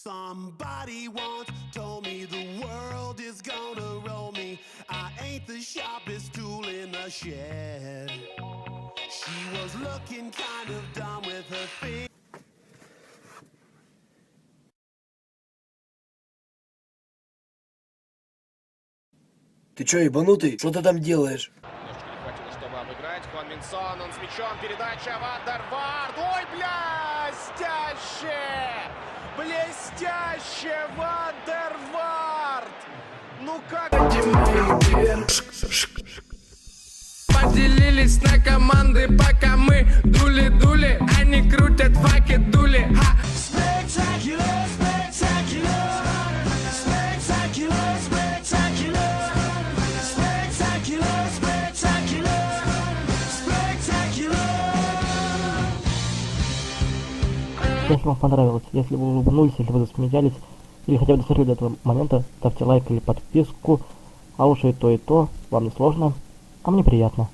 Somebody once told me the world is gonna roll me. I ain't the sharpest tool in the shed. She was looking kind of dumb with her feet. Ты чё, ебанутый? Что ты там делаешь? Немножечко не хватило, чтобы обыграть. Хуан Минсон, он с мячом, передача Вандервард. Ой, блестяще! Блестяще, Вандервард! Ну как... Поделились на команды, пока мы дули-дули, они крутят факи дули. Spectacular, spectacular, spectacular, spectacular, spectacular, spectacular, spectacular. Если вам понравилось, если вы улыбнулись, если вы засмеялись, или хотя бы досмотрели до этого момента, ставьте лайк или подписку, а уж и то, вам не сложно, а мне приятно.